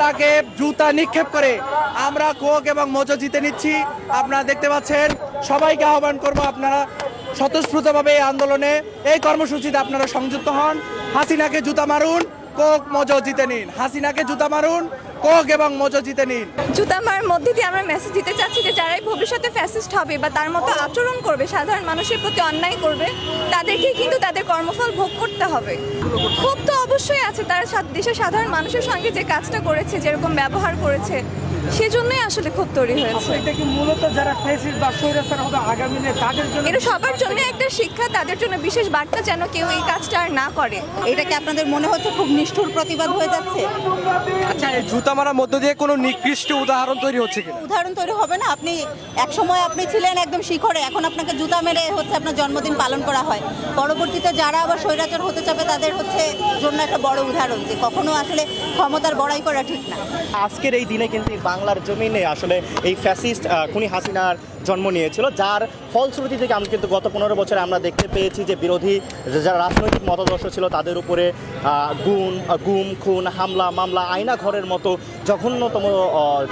তাকে জুতা নিক্ষেপ করে আমরা কোক এবং মোজো জিতে নিচ্ছি। আপনারা দেখতে পাচ্ছেন, সবাইকে আহ্বান করব আপনারা স্বতঃস্ফূর্তভাবে এই আন্দোলনে, এই কর্মসূচিতে আপনারা সংযুক্ত হন। হাসিনাকে জুতা মারুন, কোক মোজো জিতে নিন। হাসিনাকে জুতা মারুন, কোক এবং মোজো জিতে নিন। জুতা মারার মধ্যে দিয়ে আমরা মেসেজ দিতে চাচ্ছি যে যারাই ভবিষ্যতে ফ্যাসিস্ট হবে বা তার মতো আচরণ করবে, সাধারণ মানুষের প্রতি অন্যায় করবে, তাদেরকেই কিন্তু তাদের কর্মফল ভোগ করতে হবে। খুব তো অবশ্যই আছে, তারা দেশের সাধারণ মানুষের সঙ্গে যে কাজটা করেছে, যেরকম ব্যবহার করেছে, সেজন্যই আসলে ক্ষোভ তৈরি হয়েছে। এটা কি মূলত যারা ফ্যাসিস্ট বা স্বৈরাচার হবে আগামী দিনে তাদের জন্য? এটা সবার জন্য একটা শিক্ষা, তাদের জন্য বিশেষ বার্তা, যেন কেউ এই কাজটা আর না করে। এটা কি আপনাদের মনে হচ্ছে খুব নিষ্ঠুর প্রতিবাদ হয়ে যাচ্ছে? আচ্ছা, এই জুতা মারার মধ্য দিয়ে কোনো নিকৃষ্ট উদাহরণ তৈরি হচ্ছে কিনা? উদাহরণ তৈরি হবে না। আপনি এক সময় আপনি ছিলেন একদম শিখরে, এখন আপনাকে জুতা মেরে হচ্ছে আপনার জন্মদিন পালন করা হয়। পরবর্তীতে যারা আবার স্বৈরাচার হতে চাবে তাদের হচ্ছে জন্য একটা বড় উদাহরণ যে কখনো আসলে ক্ষমতার বড়াই করা ঠিক না। আজকের এই দিনে কিন্তু বাংলার জমিনে আসলে এই ফ্যাসিস্ট খুনি হাসিনার জন্ম নিয়েছিল, যার ফলশ্রুতি থেকে আমি কিন্তু গত 15 বছরে আমরা দেখতে পেয়েছি যে বিরোধী যারা রাজনৈতিক মতাদর্শ ছিল তাদের উপরে গুম খুন হামলা মামলা আয়না ঘরের মতো জঘন্যতম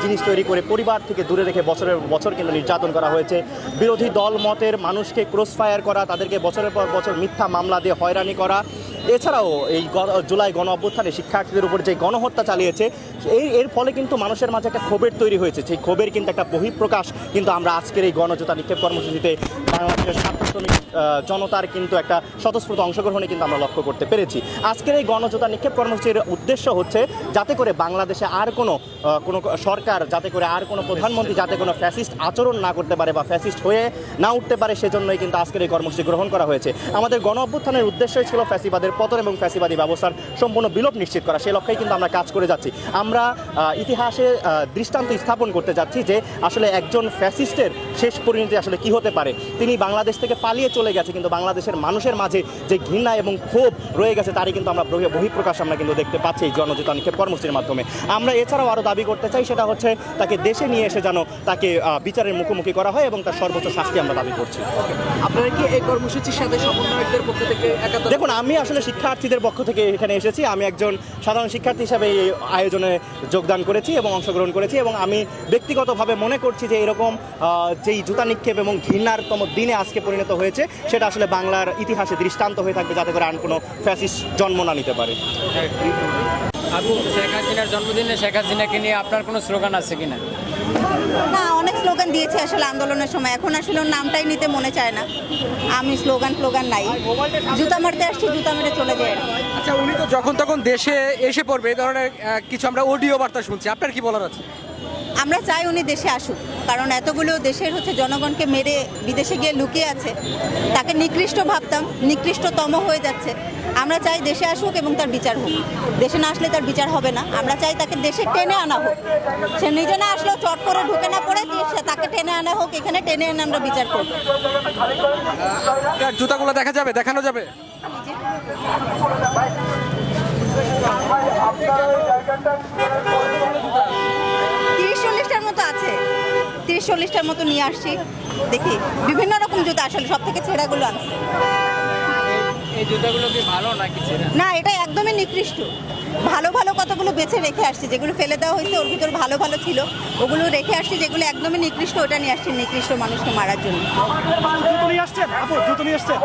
জিনিস তৈরি করে পরিবার থেকে দূরে রেখে বছরের বছর কিন্তু নির্যাতন করা হয়েছে। বিরোধী দল মতের মানুষকে ক্রসফায়ার করা, তাদেরকে বছরের পর বছর মিথ্যা মামলা দিয়ে হয়রানি করা, এছাড়াও এই জুলাই গণ অভ্যুত্থানে শিক্ষার্থীদের উপর যে গণহত্যা চালিয়েছে, এর ফলে কিন্তু মানুষের মাঝে একটা ক্ষোভের তৈরি হয়েছে। সেই ক্ষোভের কিন্তু একটা বহিঃপ্রকাশ কিন্তু আমরা আজকের এই গণজোতা নিক্ষেপ কর্মসূচিতে বাংলাদেশের ছাত্র শ্রমিক জনতার কিন্তু একটা স্বতঃস্ফূর্ত অংশগ্রহণে কিন্তু আমরা লক্ষ্য করতে পেরেছি। আজকের এই গণজোতা নিক্ষেপ কর্মসূচির উদ্দেশ্য হচ্ছে যাতে করে বাংলাদেশে আর কোনো সরকার, যাতে করে আর কোনো প্রধানমন্ত্রী যাতে কোনো ফ্যাসিস্ট আচরণ না করতে পারে বা ফ্যাসিস্ট হয়ে না উঠতে পারে, সেজন্যই কিন্তু আজকের এই কর্মসূচি গ্রহণ করা হয়েছে। আমাদের গণ অভ্যুত্থানের উদ্দেশ্যই ছিল ফ্যাসিবাদের পতন এবং ফ্যাসিবাদী ব্যবস্থার সম্পূর্ণ বিলোপ নিশ্চিত করা। সেই লক্ষ্যেই কিন্তু আমরা কাজ করে যাচ্ছি। আমরা ইতিহাসে দৃষ্টান্ত স্থাপন করতে যাচ্ছি যে আসলে একজন ফ্যাসিস্টের শেষ পরিণতি আসলে কি হতে পারে। তিনি বাংলাদেশ থেকে পালিয়ে চলে গেছে, কিন্তু বাংলাদেশের মানুষের মাঝে যে ঘৃণা এবং ক্ষোভ রয়ে গেছে তারই কিন্তু আমরা বহিঃপ্রকাশ আমরা কিন্তু দেখতে পাচ্ছি এই গণজোতা নিক্ষেপ কর্মসূচির মাধ্যমে। আমরা এছাড়াও আরও দাবি করতে চাই, সেটা হচ্ছে তাকে দেশে নিয়ে এসে যেন তাকে বিচারের মুখোমুখি করা হয় এবং তার সর্বোচ্চ শাস্তি আমরা দাবি করছি। আপনারা কি এই কর্মসূচির সাথে সমন্বয়কদের পক্ষ থেকে দেখুন, আমি আসলে শিক্ষার্থীদের পক্ষ থেকে এখানে এসেছি। আমি একজন সাধারণ শিক্ষার্থী হিসাবে এই আয়োজনে যোগদান করেছি এবং অংশগ্রহণ করেছি, এবং আমি ব্যক্তিগতভাবে মনে করছি যে এরকম যেই জুতা নিক্ষেপ এবং ঘৃণারতম দিনে আজকে পরিণত হয়েছে, সেটা আসলে বাংলার ইতিহাসে দৃষ্টান্ত হয়ে থাকবে, যাতে করে আর কোনো ফ্যাসিস্ট জন্ম না নিতে পারে। আপু, শেখ হাসিনার জন্মদিনে শেখ হাসিনাকে নিয়ে আপনার কোনো স্লোগান আছে কিনা? না, অনেক স্লোগান দিয়েছে আসলে আন্দোলনের সময়, এখন আসলে ওর নামটাই নিতে মনে চায় না। আমি স্লোগান নাই, জুতা মারতে আসছি, জুতা মেরে চলে যায়। আচ্ছা, উনি তো যখন তখন দেশে এসে পড়বে, এই ধরনের কিছু আমরা অডিও বার্তা শুনছি, আপনার কি বলার আছে? আমরা চাই উনি দেশে আসুক, কারণ এতগুলো দেশের হচ্ছে জনগণকে মেরে বিদেশে গিয়ে লুকিয়ে আছে, তাকে নিকৃষ্ট ভাবতাম, নিকৃষ্টতম হয়ে যাচ্ছে। আমরা চাই দেশে আসুক এবং তার বিচার হোক। দেশে না আসলে তার বিচার হবে না। আমরা চাই তাকে দেশে টেনে আনা হোক, সে নিজে না আসলেও চট করে ঢুকে না পড়ে তাকে টেনে আনা হোক, এখানে টেনে এনে আমরা বিচার করব। জুতাগুলো দেখা যাবে, দেখানো যাবে? মতো আছে, 30-40টার মতো নিয়ে আসছি। দেখি বিভিন্ন রকম জুতা, আসলে সব থেকে ছেঁড়াগুলো আনছি। এই জুতাগুলো কি ভালো নাকি ছেঁড়া? না, এটা একদমই নিকৃষ্ট। ভালো ভালো কতগুলো বেছে রেখে আসছি, যেগুলো ফেলে দেওয়া হয়েছে ওর ভিতর ভালো ভালো ছিল, ওগুলো রেখে আসছি। যেগুলো একদমই নিকৃষ্ট ওটা নিয়ে আসছি নিকৃষ্ট মানুষকে মারার জন্য। জুতো নিয়ে আসছেন আপু, জুতো নিয়ে আসছেন?